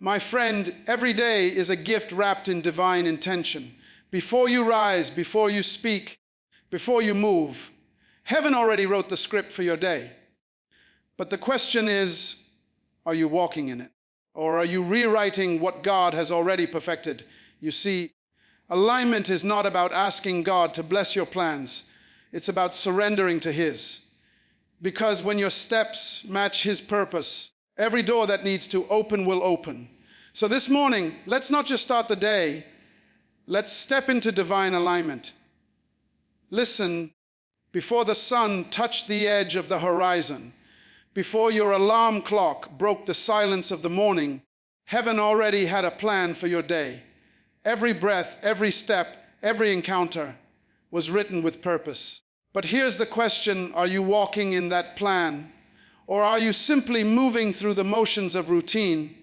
My friend, every day is a gift wrapped in divine intention. Before you rise, before you speak, before you move, heaven already wrote the script for your day. But the question is, are you walking in it? Or are you rewriting what God has already perfected? You see, alignment is not about asking God to bless your plans. It's about surrendering to His. Because when your steps match His purpose, every door that needs to open will open. So this morning, let's not just start the day. Let's step into divine alignment. Listen, before the sun touched the edge of the horizon, before your alarm clock broke the silence of the morning, heaven already had a plan for your day. Every breath, every step, every encounter was written with purpose. But here's the question, are you walking in that plan? Or are you simply moving through the motions of routine?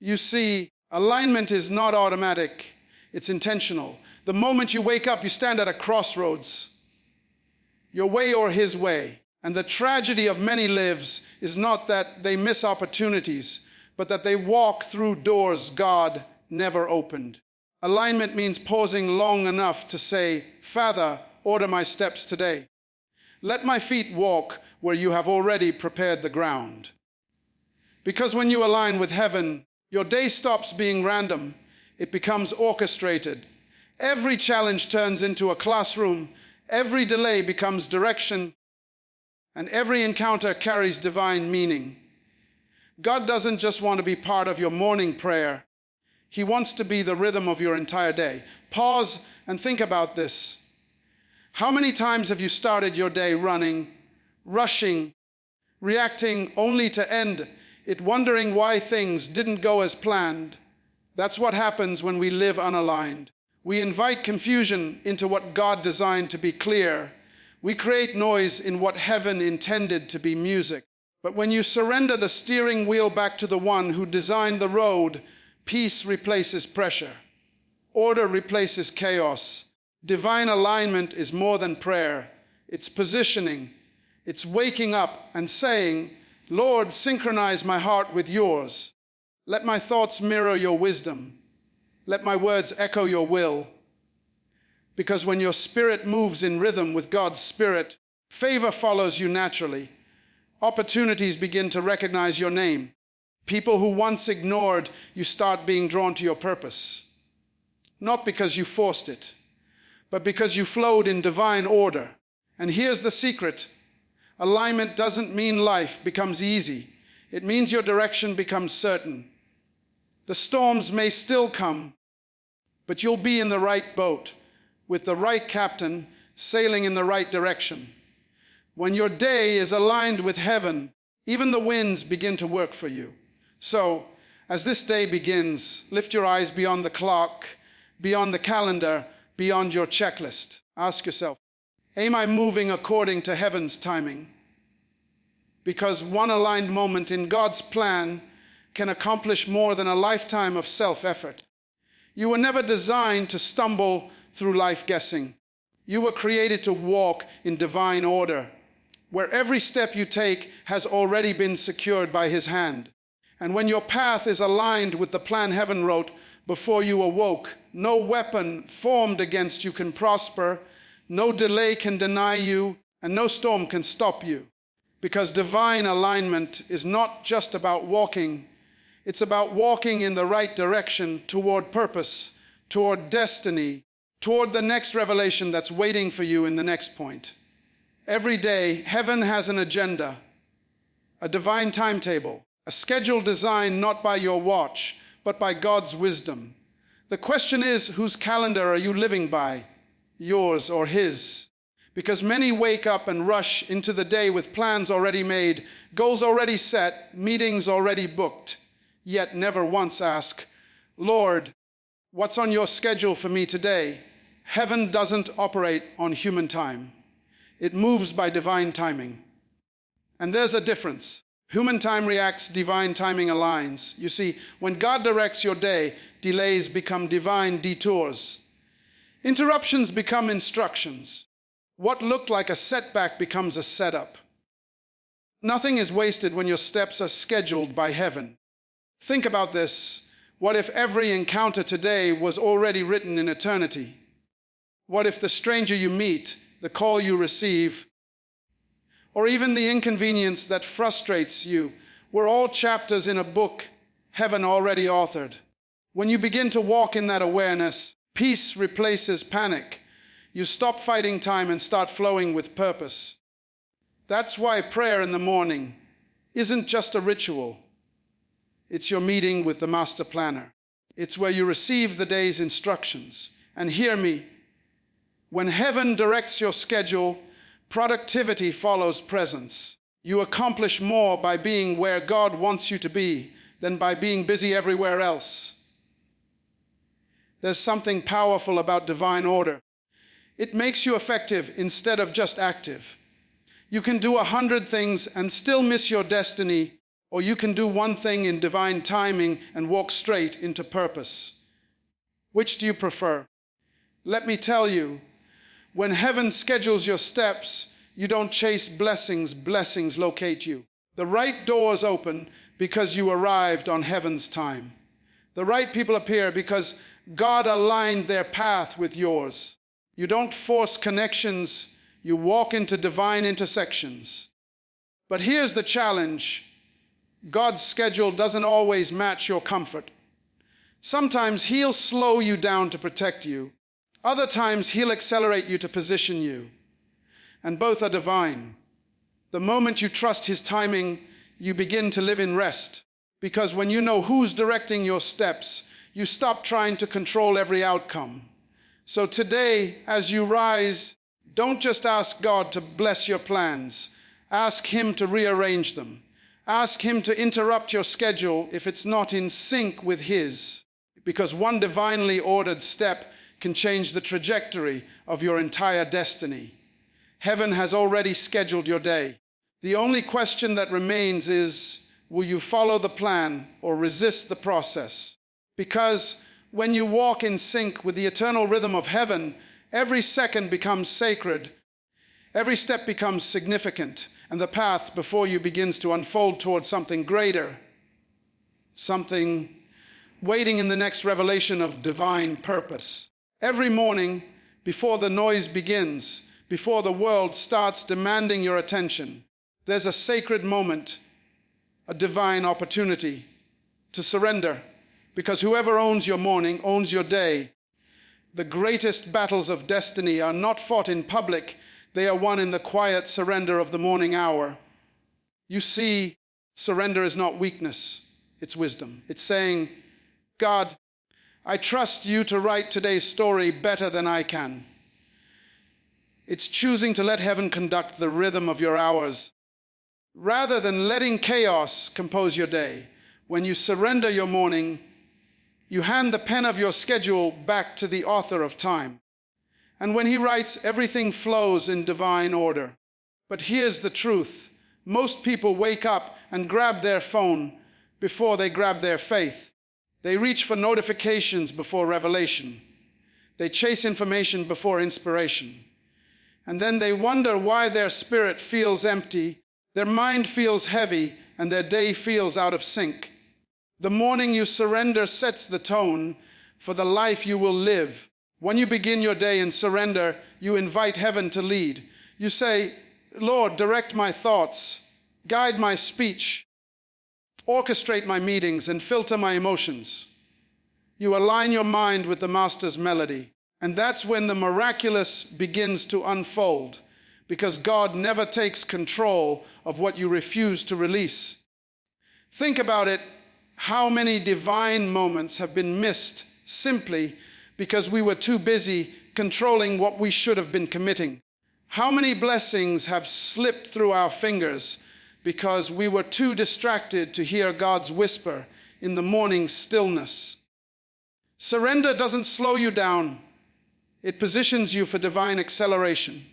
You see, alignment is not automatic, it's intentional. The moment you wake up, you stand at a crossroads. Your way or His way. And the tragedy of many lives is not that they miss opportunities, but that they walk through doors God never opened. Alignment means pausing long enough to say, Father, order my steps today. Let my feet walk where you have already prepared the ground. Because when you align with heaven, your day stops being random. It becomes orchestrated. Every challenge turns into a classroom. Every delay becomes direction. And every encounter carries divine meaning. God doesn't just want to be part of your morning prayer. He wants to be the rhythm of your entire day. Pause and think about this. How many times have you started your day running, rushing, reacting only to end it wondering why things didn't go as planned? That's what happens when we live unaligned. We invite confusion into what God designed to be clear. We create noise in what heaven intended to be music. But when you surrender the steering wheel back to the one who designed the road, peace replaces pressure. Order replaces chaos. Divine alignment is more than prayer. It's positioning. It's waking up and saying, Lord, synchronize my heart with yours. Let my thoughts mirror your wisdom. Let my words echo your will. Because when your spirit moves in rhythm with God's Spirit, favor follows you naturally. Opportunities begin to recognize your name. People who once ignored you start being drawn to your purpose. Not because you forced it, but because you flowed in divine order. And here's the secret. Alignment doesn't mean life becomes easy. It means your direction becomes certain. The storms may still come, but you'll be in the right boat, with the right captain, sailing in the right direction. When your day is aligned with heaven, even the winds begin to work for you. So, as this day begins, lift your eyes beyond the clock, beyond the calendar, beyond your checklist. Ask yourself, am I moving according to heaven's timing? Because one aligned moment in God's plan can accomplish more than a lifetime of self-effort. You were never designed to stumble through life guessing. You were created to walk in divine order, where every step you take has already been secured by His hand. And when your path is aligned with the plan heaven wrote before you awoke, no weapon formed against you can prosper, no delay can deny you, and no storm can stop you. Because divine alignment is not just about walking, it's about walking in the right direction toward purpose, toward destiny, toward the next revelation that's waiting for you in the next point. Every day, heaven has an agenda, a divine timetable, a schedule designed not by your watch, but by God's wisdom. The question is, whose calendar are you living by, yours or His? Because many wake up and rush into the day with plans already made, goals already set, meetings already booked, yet never once ask, Lord, what's on your schedule for me today? Heaven doesn't operate on human time. It moves by divine timing. And there's a difference. Human time reacts, divine timing aligns. You see, when God directs your day, delays become divine detours. Interruptions become instructions. What looked like a setback becomes a setup. Nothing is wasted when your steps are scheduled by heaven. Think about this. What if every encounter today was already written in eternity? What if the stranger you meet, the call you receive, or even the inconvenience that frustrates you were all chapters in a book heaven already authored? When you begin to walk in that awareness, peace replaces panic. You stop fighting time and start flowing with purpose. That's why prayer in the morning isn't just a ritual. It's your meeting with the master planner. It's where you receive the day's instructions. And hear me, when heaven directs your schedule, productivity follows presence. You accomplish more by being where God wants you to be than by being busy everywhere else. There's something powerful about divine order. It makes you effective instead of just active. You can do 100 things and still miss your destiny, or you can do one thing in divine timing and walk straight into purpose. Which do you prefer? Let me tell you, when heaven schedules your steps, you don't chase blessings, blessings locate you. The right doors open because you arrived on heaven's time. The right people appear because God aligned their path with yours. You don't force connections, you walk into divine intersections. But here's the challenge. God's schedule doesn't always match your comfort. Sometimes He'll slow you down to protect you. Other times He'll accelerate you to position you. And both are divine. The moment you trust His timing, you begin to live in rest. Because when you know who's directing your steps, you stop trying to control every outcome. So today, as you rise, don't just ask God to bless your plans. Ask Him to rearrange them. Ask Him to interrupt your schedule if it's not in sync with His. Because one divinely ordered step can change the trajectory of your entire destiny. Heaven has already scheduled your day. The only question that remains is, will you follow the plan or resist the process? Because when you walk in sync with the eternal rhythm of heaven, every second becomes sacred, every step becomes significant, and the path before you begins to unfold towards something greater, something waiting in the next revelation of divine purpose. Every morning, before the noise begins, before the world starts demanding your attention, there's a sacred moment, a divine opportunity to surrender, because whoever owns your morning owns your day. The greatest battles of destiny are not fought in public, they are won in the quiet surrender of the morning hour. You see, surrender is not weakness, it's wisdom. It's saying, God, I trust you to write today's story better than I can. It's choosing to let heaven conduct the rhythm of your hours, rather than letting chaos compose your day. When you surrender your morning, you hand the pen of your schedule back to the author of time. And when He writes, everything flows in divine order. But here's the truth. Most people wake up and grab their phone before they grab their faith. They reach for notifications before revelation. They chase information before inspiration. And then they wonder why their spirit feels empty, their mind feels heavy, and their day feels out of sync. The morning you surrender sets the tone for the life you will live. When you begin your day in surrender, you invite heaven to lead. You say, Lord, direct my thoughts, guide my speech, orchestrate my meetings, and filter my emotions. You align your mind with the Master's melody. And that's when the miraculous begins to unfold, because God never takes control of what you refuse to release. Think about it. How many divine moments have been missed simply because we were too busy controlling what we should have been committing? How many blessings have slipped through our fingers because we were too distracted to hear God's whisper in the morning stillness? Surrender doesn't slow you down. It positions you for divine acceleration.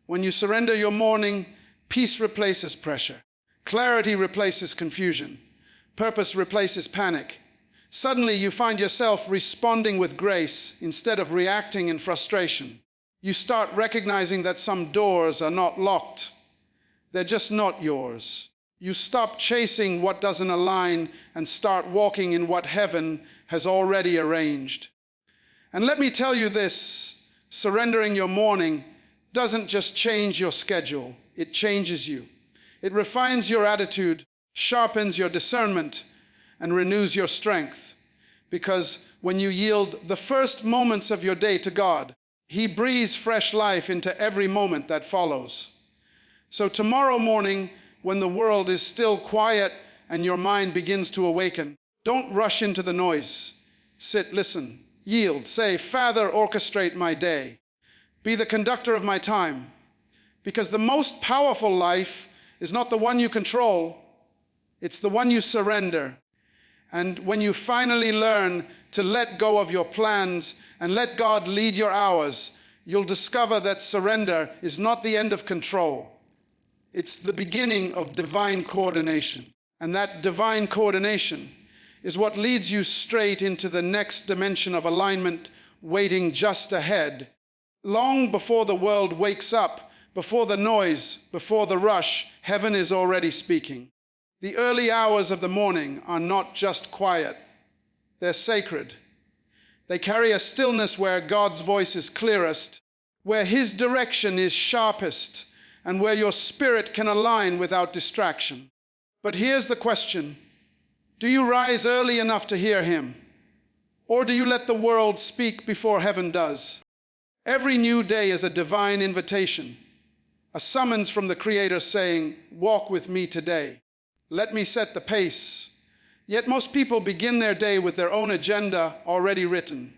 When you surrender your morning, peace replaces pressure. Clarity replaces confusion. Purpose replaces panic. Suddenly you find yourself responding with grace instead of reacting in frustration. You start recognizing that some doors are not locked. They're just not yours. You stop chasing what doesn't align and start walking in what heaven has already arranged. And let me tell you this, surrendering your morning doesn't just change your schedule, it changes you. It refines your attitude, sharpens your discernment, and renews your strength. Because when you yield the first moments of your day to God, He breathes fresh life into every moment that follows. So tomorrow morning, when the world is still quiet and your mind begins to awaken, don't rush into the noise. Sit, listen, yield, say, Father, orchestrate my day. Be the conductor of my time. Because the most powerful life is not the one you control, it's the one you surrender. And when you finally learn to let go of your plans and let God lead your hours, you'll discover that surrender is not the end of control. It's the beginning of divine coordination. And that divine coordination is what leads you straight into the next dimension of alignment waiting just ahead. Long before the world wakes up, before the noise, before the rush, heaven is already speaking. The early hours of the morning are not just quiet, they're sacred. They carry a stillness where God's voice is clearest, where His direction is sharpest, and where your spirit can align without distraction. But here's the question. Do you rise early enough to hear Him? Or do you let the world speak before heaven does? Every new day is a divine invitation, a summons from the Creator saying, walk with me today. Let me set the pace. Yet most people begin their day with their own agenda already written,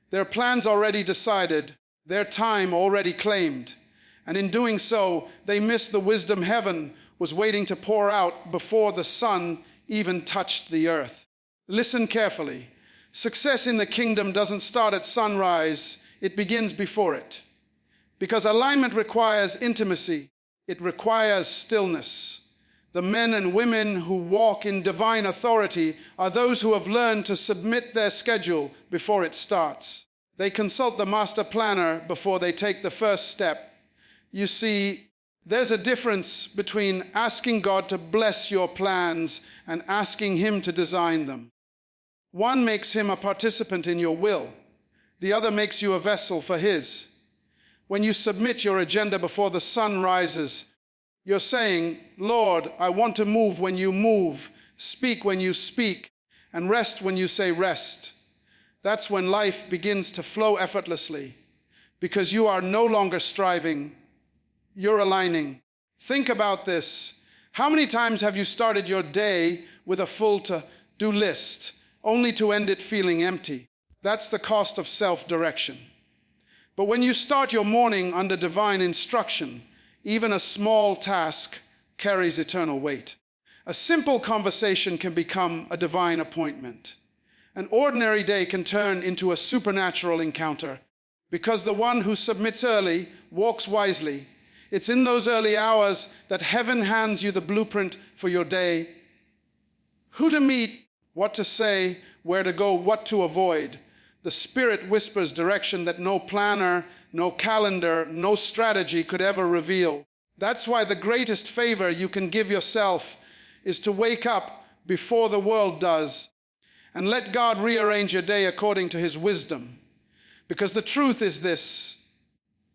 their plans already decided, their time already claimed. And in doing so, they miss the wisdom heaven was waiting to pour out before the sun even touched the earth. Listen carefully. Success in the kingdom doesn't start at sunrise, it begins before it. Because alignment requires intimacy, it requires stillness. The men and women who walk in divine authority are those who have learned to submit their schedule before it starts. They consult the master planner before they take the first step. You see, there's a difference between asking God to bless your plans and asking Him to design them. One makes Him a participant in your will. The other makes you a vessel for His. When you submit your agenda before the sun rises, you're saying, Lord, I want to move when you move, speak when you speak, and rest when you say rest. That's when life begins to flow effortlessly, because you are no longer striving, you're aligning. Think about this. How many times have you started your day with a full to-do list, only to end it feeling empty? That's the cost of self-direction. But when you start your morning under divine instruction, even a small task carries eternal weight. A simple conversation can become a divine appointment. An ordinary day can turn into a supernatural encounter, because the one who submits early walks wisely. It's in those early hours that heaven hands you the blueprint for your day. Who to meet, what to say, where to go, what to avoid. The Spirit whispers direction that no planner, no calendar, no strategy could ever reveal. That's why the greatest favor you can give yourself is to wake up before the world does and let God rearrange your day according to His wisdom. Because the truth is this,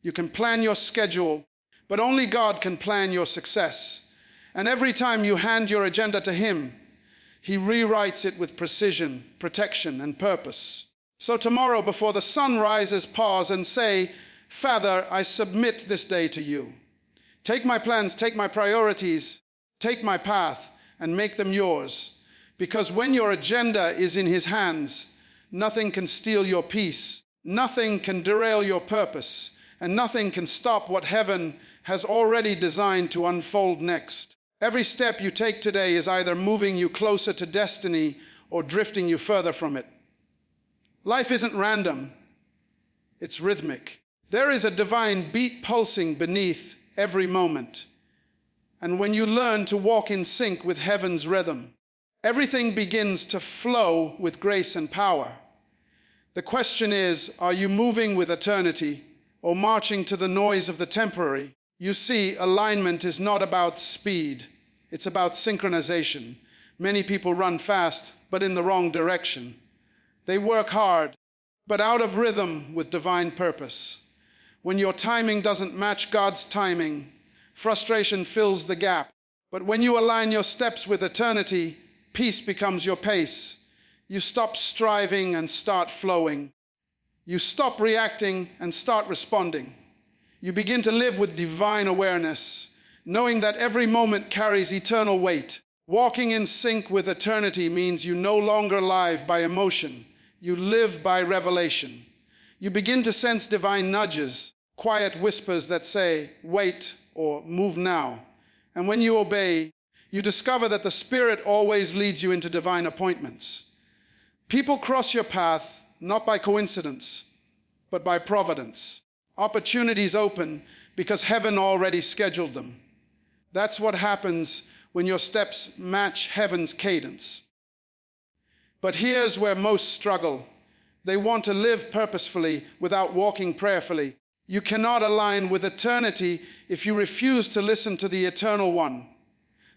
you can plan your schedule, but only God can plan your success. And every time you hand your agenda to Him, He rewrites it with precision, protection, and purpose. So tomorrow, before the sun rises, pause and say, Father, I submit this day to you. Take my plans, take my priorities, take my path, and make them yours. Because when your agenda is in His hands, nothing can steal your peace, nothing can derail your purpose, and nothing can stop what heaven has already designed to unfold next. Every step you take today is either moving you closer to destiny or drifting you further from it. Life isn't random, it's rhythmic. There is a divine beat pulsing beneath every moment. And when you learn to walk in sync with heaven's rhythm, everything begins to flow with grace and power. The question is, are you moving with eternity or marching to the noise of the temporary? You see, alignment is not about speed, It's about synchronization. Many people run fast, but in the wrong direction. They work hard, but out of rhythm with divine purpose. When your timing doesn't match God's timing, frustration fills the gap. But when you align your steps with eternity, peace becomes your pace. You stop striving and start flowing. You stop reacting and start responding. You begin to live with divine awareness, knowing that every moment carries eternal weight. Walking in sync with eternity means you no longer live by emotion. You live by revelation. You begin to sense divine nudges, quiet whispers that say, wait, or move now. And when you obey, you discover that the Spirit always leads you into divine appointments. People cross your path not by coincidence, but by providence. Opportunities open because heaven already scheduled them. That's what happens when your steps match heaven's cadence. But here's where most struggle. They want to live purposefully without walking prayerfully. You cannot align with eternity if you refuse to listen to the Eternal One.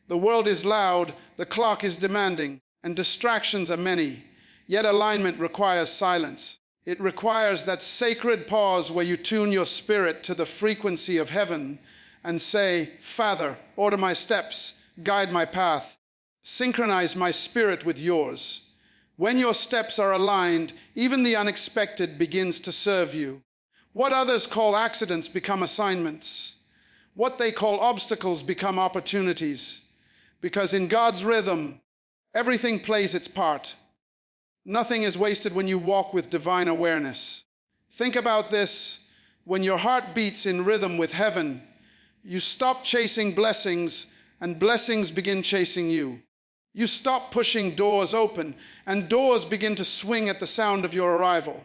The world is loud, the clock is demanding, and distractions are many. Yet alignment requires silence. It requires that sacred pause where you tune your spirit to the frequency of heaven and say, Father, order my steps, guide my path, synchronize my spirit with yours. When your steps are aligned, even the unexpected begins to serve you. What others call accidents become assignments. What they call obstacles become opportunities. Because in God's rhythm, everything plays its part. Nothing is wasted when you walk with divine awareness. Think about this. When your heart beats in rhythm with heaven, you stop chasing blessings, and blessings begin chasing you. You stop pushing doors open, and doors begin to swing at the sound of your arrival.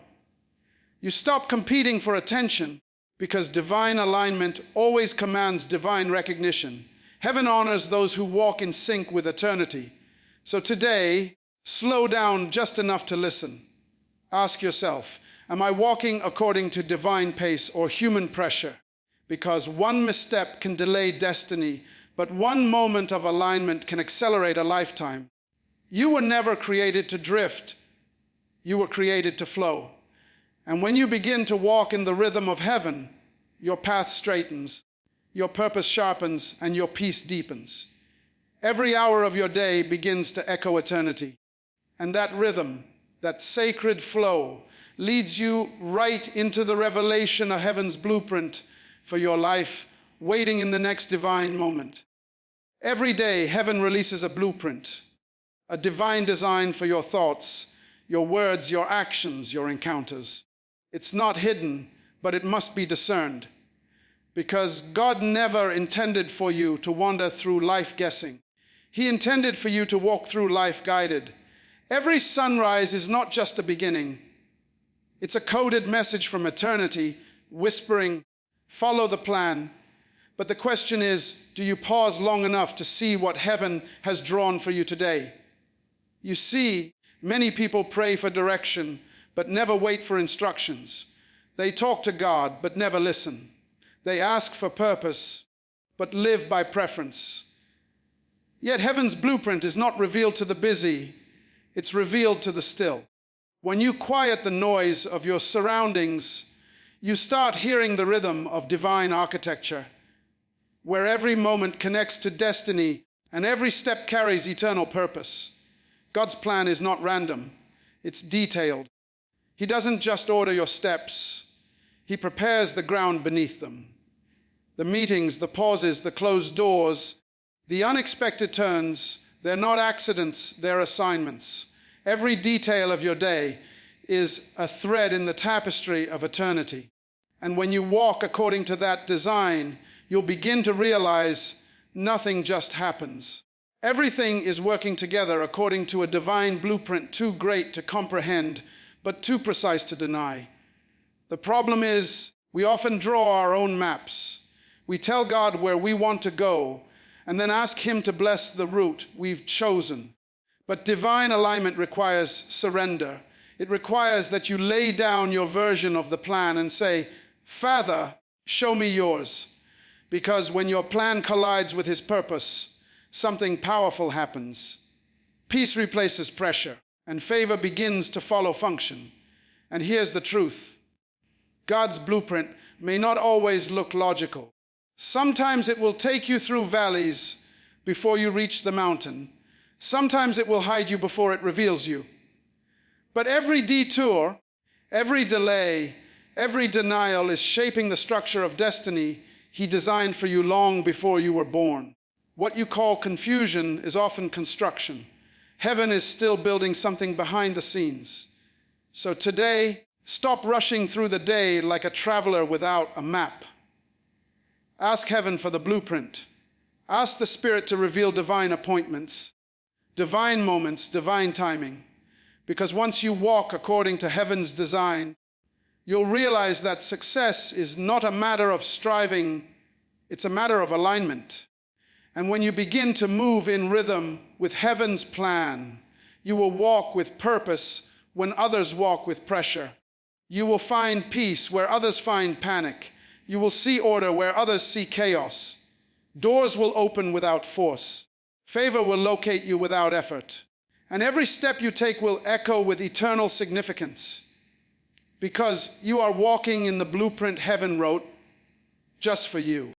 You stop competing for attention, because divine alignment always commands divine recognition. Heaven honors those who walk in sync with eternity. So today, slow down just enough to listen. Ask yourself, am I walking according to divine pace or human pressure? Because one misstep can delay destiny, but one moment of alignment can accelerate a lifetime. You were never created to drift. You were created to flow. And when you begin to walk in the rhythm of heaven, your path straightens, your purpose sharpens, and your peace deepens. Every hour of your day begins to echo eternity. And that rhythm, that sacred flow, leads you right into the revelation of heaven's blueprint for your life, waiting in the next divine moment. Every day, heaven releases a blueprint, a divine design for your thoughts, your words, your actions, your encounters. It's not hidden, but it must be discerned. Because God never intended for you to wander through life guessing. He intended for you to walk through life guided. Every sunrise is not just a beginning. It's a coded message from eternity, whispering, follow the plan. But the question is, do you pause long enough to see what heaven has drawn for you today? You see, many people pray for direction, but never wait for instructions. They talk to God, but never listen. They ask for purpose, but live by preference. Yet heaven's blueprint is not revealed to the busy, it's revealed to the still. When you quiet the noise of your surroundings, you start hearing the rhythm of divine architecture, where every moment connects to destiny and every step carries eternal purpose. God's plan is not random, it's detailed. He doesn't just order your steps, He prepares the ground beneath them. The meetings, the pauses, the closed doors, the unexpected turns, they're not accidents, they're assignments. Every detail of your day is a thread in the tapestry of eternity. And when you walk according to that design, you'll begin to realize nothing just happens. Everything is working together according to a divine blueprint too great to comprehend, but too precise to deny. The problem is, we often draw our own maps. We tell God where we want to go, and then ask Him to bless the route we've chosen. But divine alignment requires surrender. It requires that you lay down your version of the plan and say, Father, show me yours. Because when your plan collides with His purpose, something powerful happens. Peace replaces pressure, and favor begins to follow function. And here's the truth. God's blueprint may not always look logical. Sometimes it will take you through valleys before you reach the mountain. Sometimes it will hide you before it reveals you. But every detour, every delay, every denial is shaping the structure of destiny He designed for you long before you were born. What you call confusion is often construction. Heaven is still building something behind the scenes. So today, stop rushing through the day like a traveler without a map. Ask heaven for the blueprint. Ask the Spirit to reveal divine appointments, divine moments, divine timing. Because once you walk according to heaven's design, you'll realize that success is not a matter of striving, it's a matter of alignment. And when you begin to move in rhythm with heaven's plan, you will walk with purpose when others walk with pressure. You will find peace where others find panic. You will see order where others see chaos. Doors will open without force. Favor will locate you without effort. And every step you take will echo with eternal significance. Because you are walking in the blueprint heaven wrote just for you.